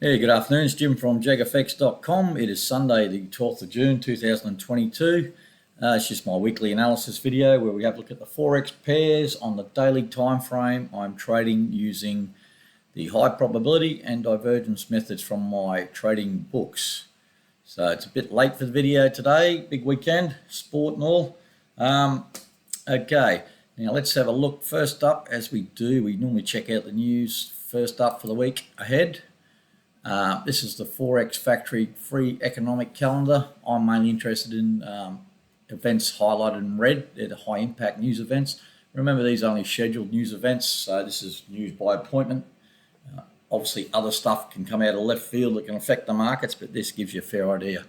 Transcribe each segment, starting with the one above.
Hey, good afternoon. It's Jim from JAGfx.com. It is Sunday, the 12th of June, 2022. It's just my weekly analysis video where we have a look at the Forex pairs on the daily time frame. I'm trading using the high probability and divergence methods from my trading books. So it's a bit late for the video today, big weekend, sport and all. Okay, now let's have a look. First up, as we do, we normally check out the news first up for the week ahead. This is the Forex Factory free economic calendar. I'm mainly interested in events highlighted in red. They're the high impact news events. Remember, these are only scheduled news events, so this is news by appointment. Obviously, other stuff can come out of left field that can affect the markets, but this gives you a fair idea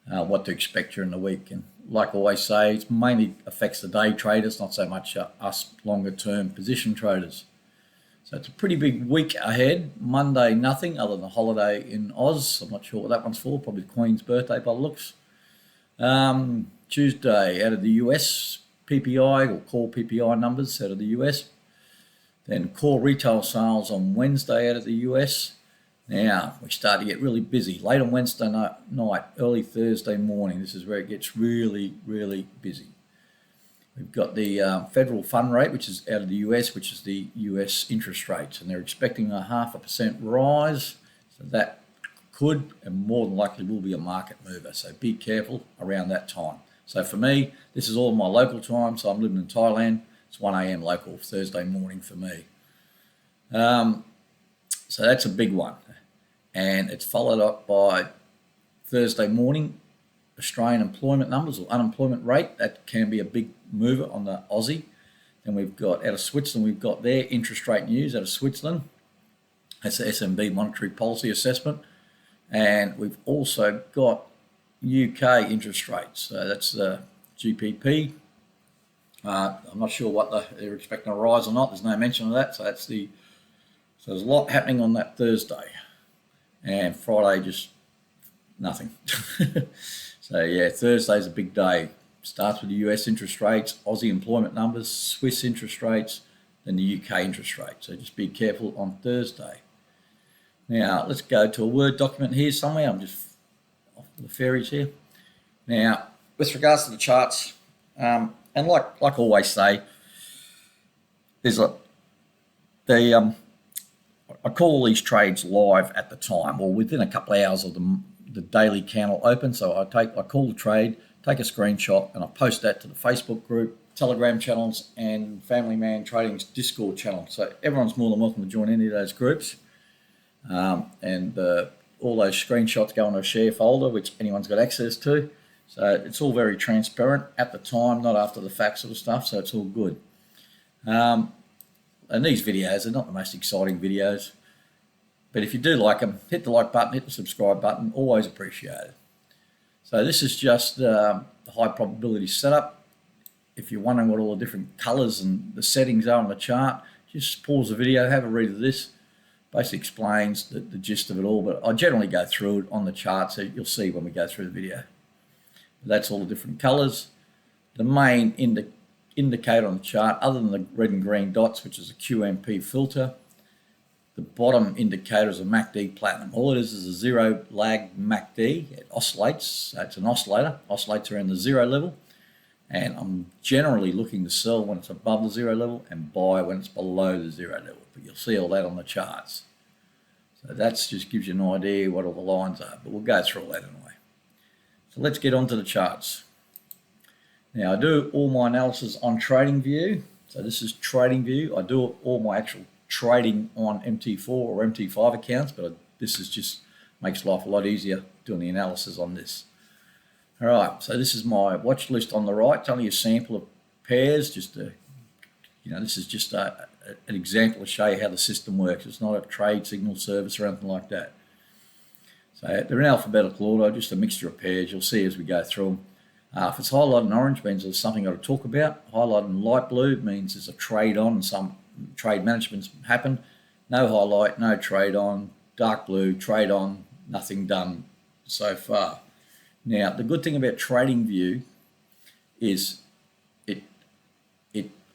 what to expect during the week. And like I always say, it mainly affects the day traders, not so much us longer term position traders. So it's a pretty big week ahead. Monday, nothing other than a holiday in Oz. I'm not sure what that one's for, probably the Queen's birthday by the looks. Tuesday, out of the US, PPI or core PPI numbers out of the US. Then core retail sales on Wednesday out of the US. Now, we start to get really busy. Late on Wednesday night, early Thursday morning. This is where it gets really, really busy. We've got the federal fund rate, which is out of the US, which is the US interest rates, and they're expecting a 0.5% rise. So that could and more than likely will be a market mover. So be careful around that time. So for me, this is all my local time. So I'm living in Thailand. It's 1 a.m. local Thursday morning for me. So that's a big one. And it's followed up by Thursday morning, Australian employment numbers or unemployment rate. That can be a big mover on the Aussie. Then we've got out of Switzerland, we've got their interest rate news out of Switzerland. That's the SMB monetary policy assessment. And we've also got UK interest rates. So that's the GBP. I'm not sure what they're expecting a rise or not. There's no mention of that. So there's a lot happening on that Thursday. And Friday, just nothing. So yeah, Thursday's a big day. Starts with the US interest rates, Aussie employment numbers, Swiss interest rates, then the UK interest rate. So just be careful on Thursday. Now let's go to a Word document here somewhere. I'm just off the fairies here. Now, with regards to the charts, and like I always say, there's I call these trades live at the time or within a couple of hours of the daily candle open. So I call the trade, take a screenshot, and I post that to the Facebook group, Telegram channels, and Family Man Trading's Discord channel. So everyone's more than welcome to join any of those groups. And all those screenshots go on a share folder, which anyone's got access to. So it's all very transparent at the time, not after the fact sort of stuff. So it's all good. And these videos are not the most exciting videos, but if you do like them, hit the like button, hit the subscribe button, always appreciated. So this is just the high probability setup. If you're wondering what all the different colors and the settings are on the chart, just pause the video, have a read of this. Basically explains the gist of it all, but I generally go through it on the chart, so you'll see when we go through the video. That's all the different colors. The main indicator on the chart, other than the red and green dots, which is a QMP filter, the bottom indicator is a MACD platinum. All it is a zero lag MACD. It oscillates, so it's an oscillator, oscillates around the zero level, and I'm generally looking to sell when it's above the zero level and buy when it's below the zero level, but you'll see all that on the charts. So that just gives you an idea what all the lines are, but we'll go through all that anyway. So let's get on to the charts. Now I do all my analysis on TradingView. So this is TradingView. I do all my actual trading on MT4 or MT5 accounts, but this is just makes life a lot easier doing the analysis on this. All right, so this is my watch list on the right. It's only a sample of pairs, just to, this is just an example to show you how the system works. It's not a trade signal service or anything like that. So they're in alphabetical order, just a mixture of pairs. You'll see as we go through them. If it's highlighted in orange, means there's something I've got to talk about. Highlighted in light blue means there's a trade on and some trade management's happened. No highlight, no trade on. Dark blue, trade on, nothing done so far. Now, the good thing about TradingView is it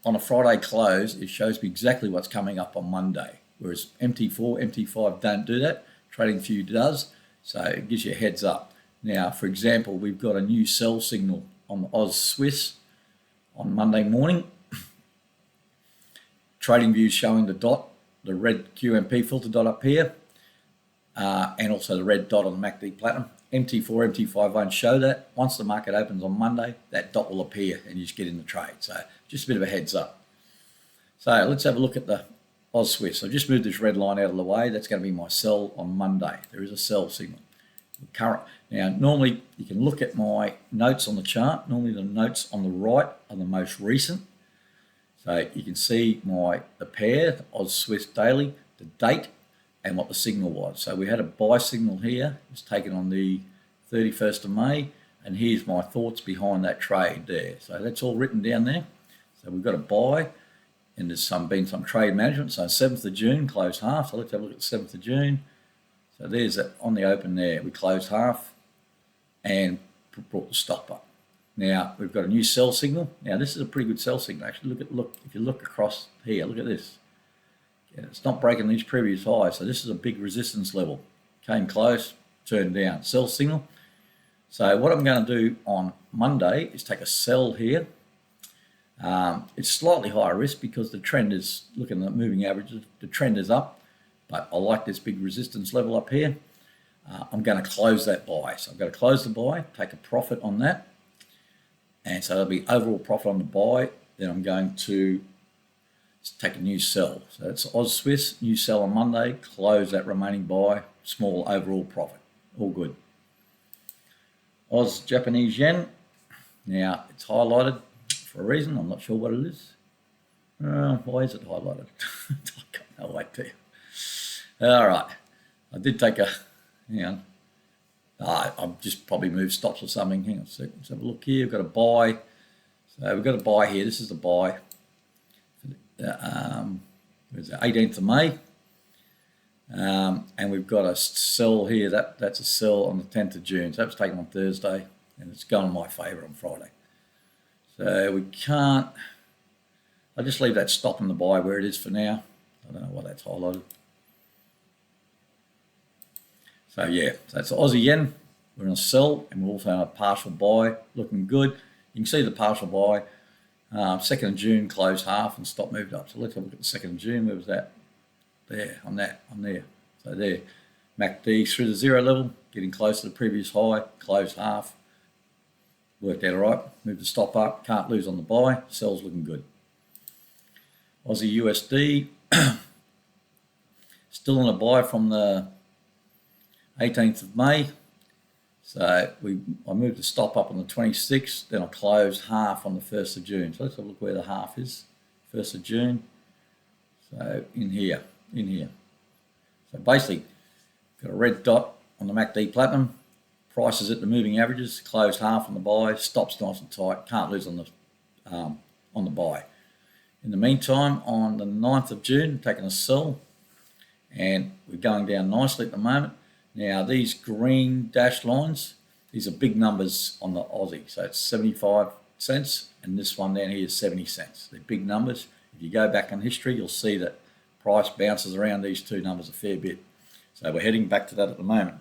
on a Friday close, it shows me exactly what's coming up on Monday, whereas MT4, MT5 don't do that. TradingView does. So it gives you a heads up. Now, for example, we've got a new sell signal on the Oz Swiss on Monday morning. TradingView showing the dot, the red QMP filter dot up here, and also the red dot on the MACD Platinum. MT4, MT5 won't show that. Once the market opens on Monday, that dot will appear and you just get in the trade. So just a bit of a heads up. So let's have a look at the Oz Swiss. I've just moved this red line out of the way. That's going to be my sell on Monday. There is a sell signal. Now, normally you can look at my notes on the chart. Normally the notes on the right are the most recent. So you can see the pair, the Oz Swiss daily, the date, and what the signal was. So we had a buy signal here. It was taken on the 31st of May. And here's my thoughts behind that trade there. So that's all written down there. So we've got a buy. And there's been some trade management. So 7th of June, closed half. So let's have a look at 7th of June. So there's that on the open there. We closed half and brought the stop up. Now we've got a new sell signal. Now this is a pretty good sell signal actually. Look if you look across here, look at this. Yeah, it's not breaking these previous highs. So this is a big resistance level. Came close, turned down. Sell signal. So what I'm going to do on Monday is take a sell here. It's slightly higher risk because the trend is, looking at moving averages, the trend is up, but I like this big resistance level up here. I'm going to close that buy. So I'm going to close the buy, take a profit on that. And so there'll be overall profit on the buy. Then I'm going to take a new sell. So that's Oz Swiss, new sell on Monday, close that remaining buy, small overall profit. All good. Oz Japanese yen. Now it's highlighted for a reason. I'm not sure what it is. Why is it highlighted? I've got no idea. All right. I did take a, hang on. I've just probably moved stops or something. Hang on a second. Let's have a look here. We've got a buy. So we've got a buy here. This is the buy. Where's it? 18th of May. And we've got a sell here. That's a sell on the 10th of June. So that was taken on Thursday. And it's gone in my favour on Friday. So we can't, I'll just leave that stop in the buy where it is for now. I don't know why that's highlighted. So yeah, so that's the Aussie yen. We're going to sell and we're also on a partial buy, looking good. You can see the partial buy. 2nd of June closed half and stop moved up. So let's have a look at the 2nd of June. Where was that? There, on there. So there, MACD through the zero level, getting close to the previous high, closed half. Worked out all right, moved the stop up, can't lose on the buy, sell's looking good. Aussie USD, still on a buy from the 18th of May. So I moved the stop up on the 26th, then I closed half on the 1st of June. So let's have a look where the half is, 1st of June. So in here. So basically, got a red dot on the MACD Platinum. Prices at the moving averages, closed half on the buy, stops nice and tight, can't lose on the buy. In the meantime, on the 9th of June, taking a sell, and we're going down nicely at the moment. Now these green dashed lines, these are big numbers on the Aussie, so it's 75 cents, and this one down here is 70 cents. They're big numbers. If you go back in history, you'll see that price bounces around these two numbers a fair bit. So we're heading back to that at the moment.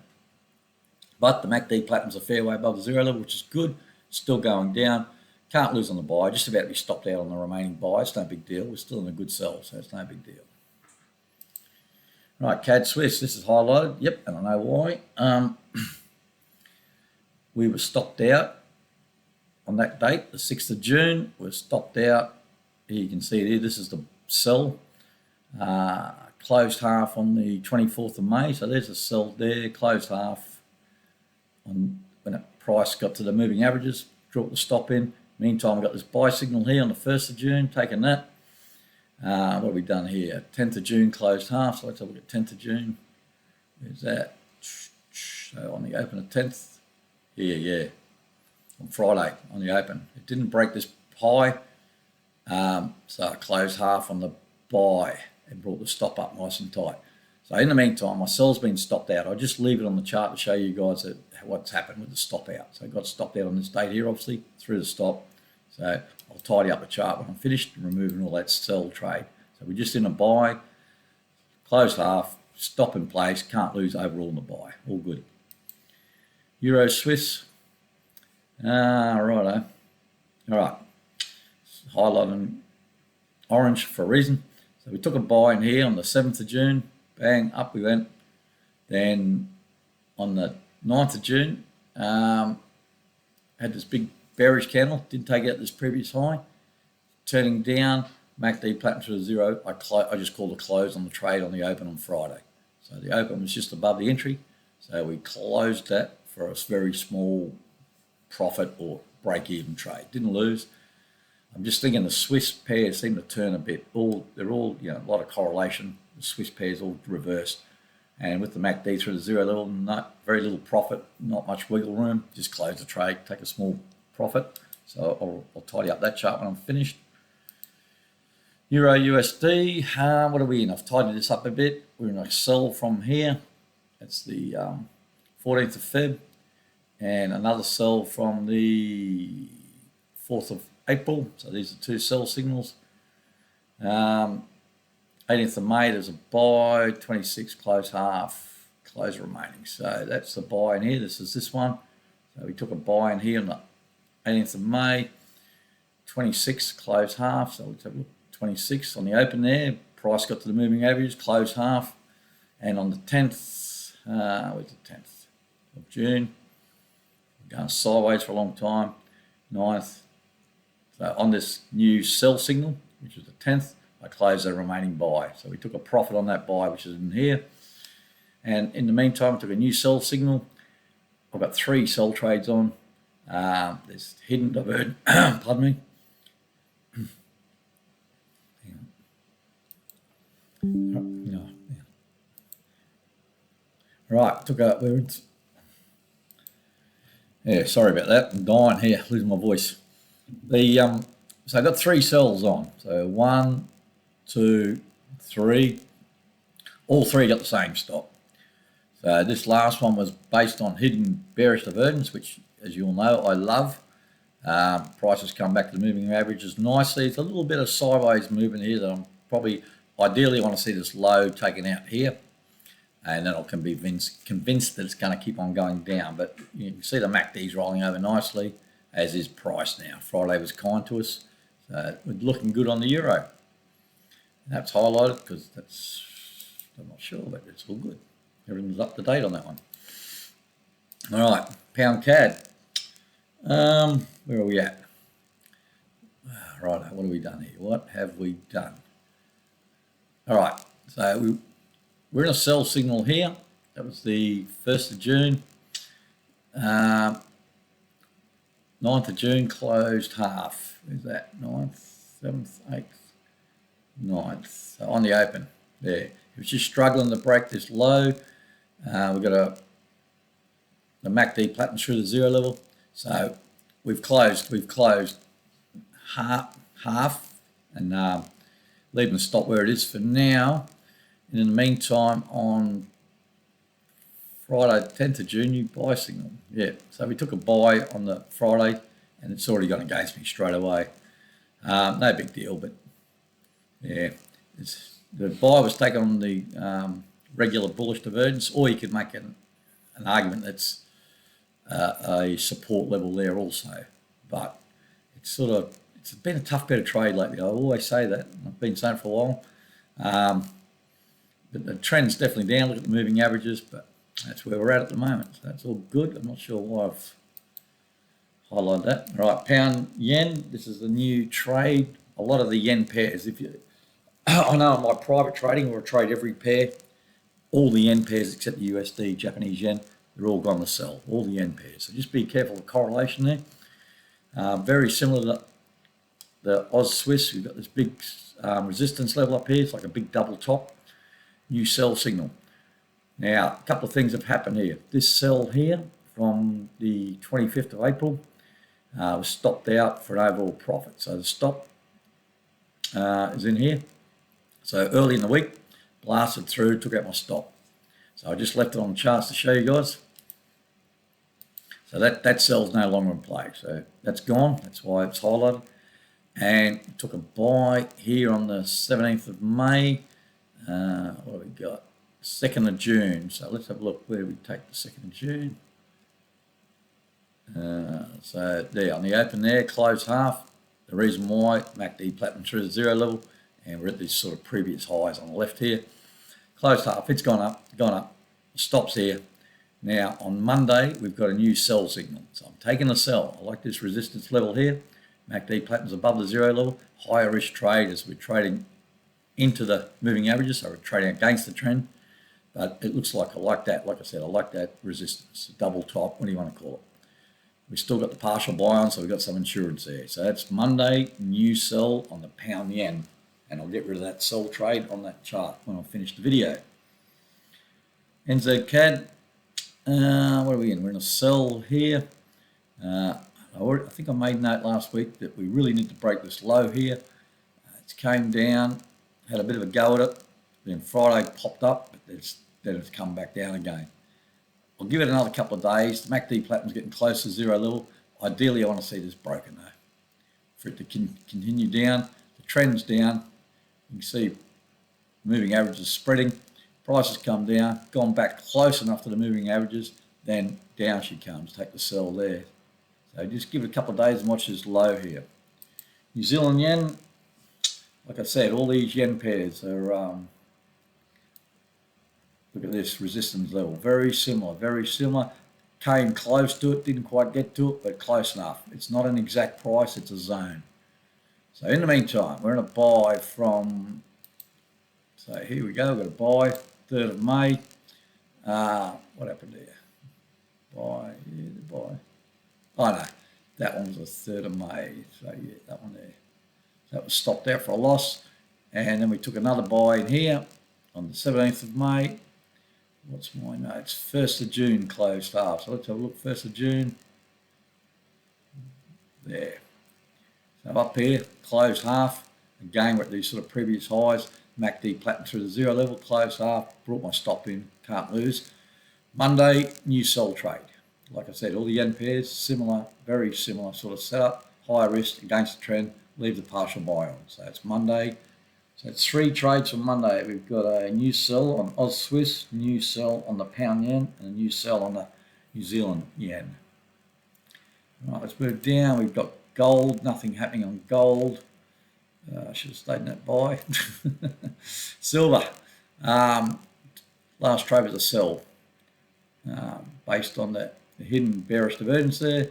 But the MACD Platinum's a fair way above the zero level, which is good. Still going down. Can't lose on the buy. Just about to be stopped out on the remaining buy. It's no big deal. We're still in a good sell, so it's no big deal. Right, CAD Swiss. This is highlighted. Yep, and I know why. We were stopped out on that date, the 6th of June. We're stopped out. Here you can see it here. This is the sell. Closed half on the 24th of May. So there's a sell there. Closed half. When the price got to the moving averages, dropped the stop in. Meantime, we've got this buy signal here on the 1st of June, taking that. What have we done here? 10th of June closed half, so let's have a look at 10th of June. Where's that? So on the open of 10th, here, yeah, on Friday on the open. It didn't break this high, so I closed half on the buy and brought the stop up nice and tight. So in the meantime, my sell's been stopped out. I'll just leave it on the chart to show you guys what's happened with the stop out. So it got stopped out on this date here, obviously, through the stop. So I'll tidy up the chart when I'm finished and removing all that sell trade. So we're just in a buy, closed half, stop in place, can't lose overall in the buy. All good. Euro Swiss. Righto. All right. Highlighting orange for a reason. So we took a buy in here on the 7th of June. Bang, up we went. Then on the 9th of June, had this big bearish candle. Didn't take out this previous high. Turning down. MACD platinum to 0. I just called a close on the trade on the open on Friday. So the open was just above the entry. So we closed that for a very small profit or break-even trade. Didn't lose. I'm just thinking the Swiss pairs seem to turn a bit. They're all, you know, a lot of correlation. The Swiss pairs all reversed. And with the MACD through the 0 level, very little profit, not much wiggle room. Just close the trade, take a small profit. So I'll tidy up that chart when I'm finished. Euro USD, what are we in? I've tidied this up a bit. We're in a sell from here. That's the 14th of Feb. And another sell from the 4th of April. So these are two sell signals. 18th of May, there's a buy. 26 close half, close remaining. So that's the buy in here. This is this one. So we took a buy in here on the 18th of May. 26 close half. So let's have a look. 26 on the open there. Price got to the moving average, close half. And on the 10th, where's the 10th of June? We're going sideways for a long time. 9th. So on this new sell signal, which is the 10th, I closed the remaining buy. So we took a profit on that buy, which is in here. And in the meantime, I took a new sell signal. I've got 3 sell trades on. There's hidden divergence, pardon me. No, yeah. Right, took a, yeah, sorry about that. I'm dying here, losing my voice. So I got 3 sells on. So 1, 2, 3. All 3 got the same stop. So this last one was based on hidden bearish divergence, which, as you all know, I love. Prices come back to the moving averages nicely. It's a little bit of sideways movement here that I'm probably ideally want to see this low taken out here, and then I can be convinced that it's going to keep on going down. But you can see the MACD's rolling over nicely, as is price now. Friday was kind to us. So we're looking good on the euro. And that's highlighted because that's, I'm not sure, but it's all good. Everything's up to date on that one. All right, pound CAD. Where are we at? Right, what have we done here? What have we done? All right, so we're in a sell signal here. That was the 1st of June. 9th of June closed half. Where's that? 9th, 7th, 8th, 9th. So on the open there. It was just struggling to break this low. We've got the MACD platinum through the 0 level. So we've closed half and leaving the stop where it is for now. And in the meantime, on Friday, 10th of June, you buy signal. Yeah, so we took a buy on the Friday, and it's already gone against me straight away. No big deal, but yeah, the buy was taken on the regular bullish divergence, or you could make an argument that's a support level there also. But it's been a tough bit of trade lately. I always say that. I've been saying it for a while. But the trend's definitely down. Look at the moving averages, but that's where we're at the moment. So that's all good. I'm not sure why I've highlighted that. All right, pound yen. This is the new trade. A lot of the yen pairs. I know in my private trading, where I trade every pair, all the yen pairs except the USD, Japanese yen, they're all gone to sell. All the yen pairs. So just be careful of correlation there. Very similar to the Oz Swiss. We've got this big resistance level up here. It's like a big double top. New sell signal. Now, a couple of things have happened here. This sell here from the 25th of April was stopped out for an overall profit. So the stop is in here. So early in the week, blasted through, took out my stop. So I just left it on the charts to show you guys. So that sell's no longer in play. So that's gone. That's why it's highlighted. And took a buy here on the 17th of May. What have we got? 2nd of June. So let's have a look where we take the 2nd of June. So there on the open there, closed half. The reason why, MACD platinum through the 0 level, and we're at these sort of previous highs on the left here. Closed half, it's gone up, stops here. Now on Monday, we've got a new sell signal. So I'm taking a sell. I like this resistance level here. MACD platinum's above the 0 level. Higher risk trade as we're trading into the moving averages, so we're trading against the trend. But it looks like I like that. Like I said, I like that resistance, double top, what do you want to call it? We've still got the partial buy on, so we've got some insurance there. So that's Monday, new sell on the pound yen. And I'll get rid of that sell trade on that chart when I finish the video. NZDCAD, what are we in? We're in a sell here. I think I made note last week that we really need to break this low here. It came down, had a bit of a go at it. Then Friday popped up, but then it's come back down again. I'll give it another couple of days. The MACD platinum's getting close to 0 level. Ideally, I want to see this broken though. For it to continue down, the trend's down. You can see moving averages spreading. Prices come down, gone back close enough to the moving averages, then down she comes. Take the sell there. So just give it a couple of days and watch this low here. New Zealand yen, like I said, all these yen pairs are, look at this resistance level, very similar. Came close to it, didn't quite get to it, but close enough. It's not an exact price, it's a zone. So in the meantime, we're in a buy from, so here we go, we've got a buy, 3rd of May. What happened there? Buy, yeah, the buy. Oh no, that one was the 3rd of May. So yeah, that one there. So that was stopped out for a loss. And then we took another buy in here on the 17th of May. What's my notes? 1st of June closed half. So let's have a look, 1st of June. There. So up here, closed half. Again, we're at these sort of previous highs. MACD platinum through the 0 level, closed half. Brought my stop in, can't lose. Monday, new sell trade. Like I said, all the yen pairs, similar, very similar sort of setup. Higher risk against the trend, leave the partial buy on. So it's Monday. So it's 3 trades for Monday. We've got a new sell on Aus Swiss, new sell on the pound yen, and a new sell on the New Zealand yen. Right, let's move down. We've got gold, nothing happening on gold. I should have stayed in that buy. Silver. Last trade was a sell. Based on the hidden bearish divergence there.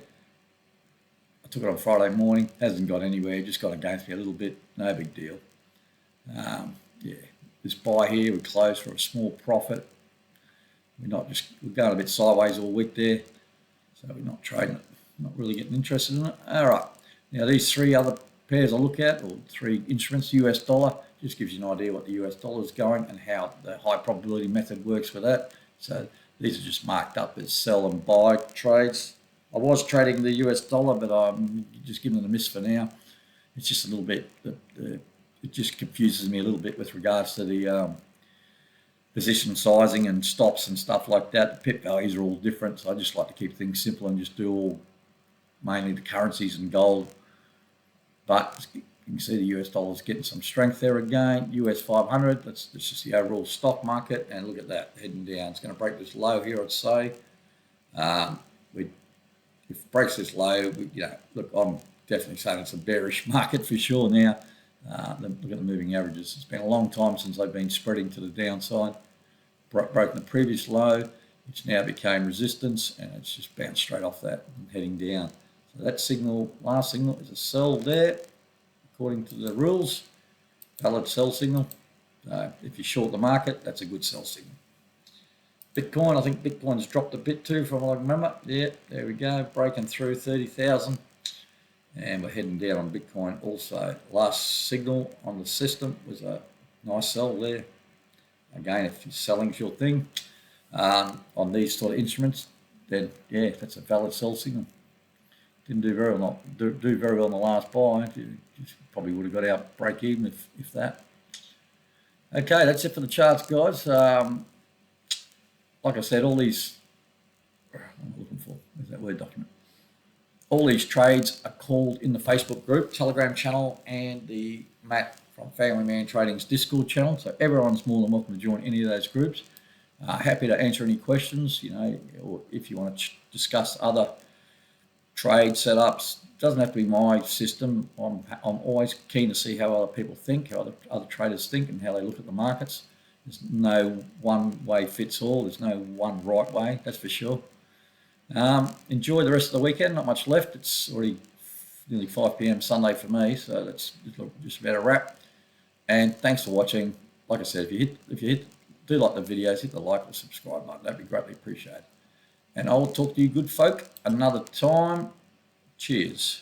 I took it on Friday morning, hasn't got anywhere, just got against me a little bit, no big deal. Yeah, this buy here, we closed for a small profit. We're going a bit sideways all week there, so we're not trading it, not really getting interested in it. All right, now these 3 other pairs I look at, or 3 instruments, US dollar, just gives you an idea what the US dollar is going and how the high probability method works for that. So these are just marked up as sell and buy trades. I was trading the US dollar, but I'm just giving it a miss for now. It's just a little bit, it just confuses me a little bit with regards to the position sizing and stops and stuff like that. The pip values are all different, so I just like to keep things simple and just do all mainly the currencies and gold. But you can see the US dollar is getting some strength there again. US 500, that's just the overall stock market, and look at that, heading down. It's going to break this low here, I'd say. If it breaks this low, look, I'm definitely saying it's a bearish market for sure now. Look at the moving averages. It's been a long time since they've been spreading to the downside. Broken the previous low, which now became resistance, and it's just bounced straight off that and heading down. So that signal, last signal, is a sell there, according to the rules. Valid sell signal. If you short the market, that's a good sell signal. Bitcoin, I think Bitcoin's dropped a bit too from what I remember. Yeah, there we go, breaking through 30,000. And we're heading down on Bitcoin also. Last signal on the system was a nice sell there. Again, if you're selling's your thing on these sort of instruments, then yeah, that's a valid sell signal. Didn't do very well, do very well in the last buy. You probably would have got out break even if that. Okay, that's it for the charts, guys. Like I said, all these, what am I looking for? Where's that Word document? All these trades are called in the Facebook group, Telegram channel, and the Matt from Family Man Trading's Discord channel. So everyone's more than welcome to join any of those groups. Happy to answer any questions, you know, or if you want to discuss other trade setups. Doesn't have to be my system. I'm always keen to see how other people think, how other traders think, and how they look at the markets. There's no one way fits all. There's no one right way, that's for sure. Enjoy the rest of the weekend. Not much left. It's already nearly 5 p.m. Sunday for me, so that's just about a wrap. And thanks for watching. Like I said, if you do like the videos, hit the like or subscribe button. That'd be greatly appreciated. And I'll talk to you good folk another time. Cheers.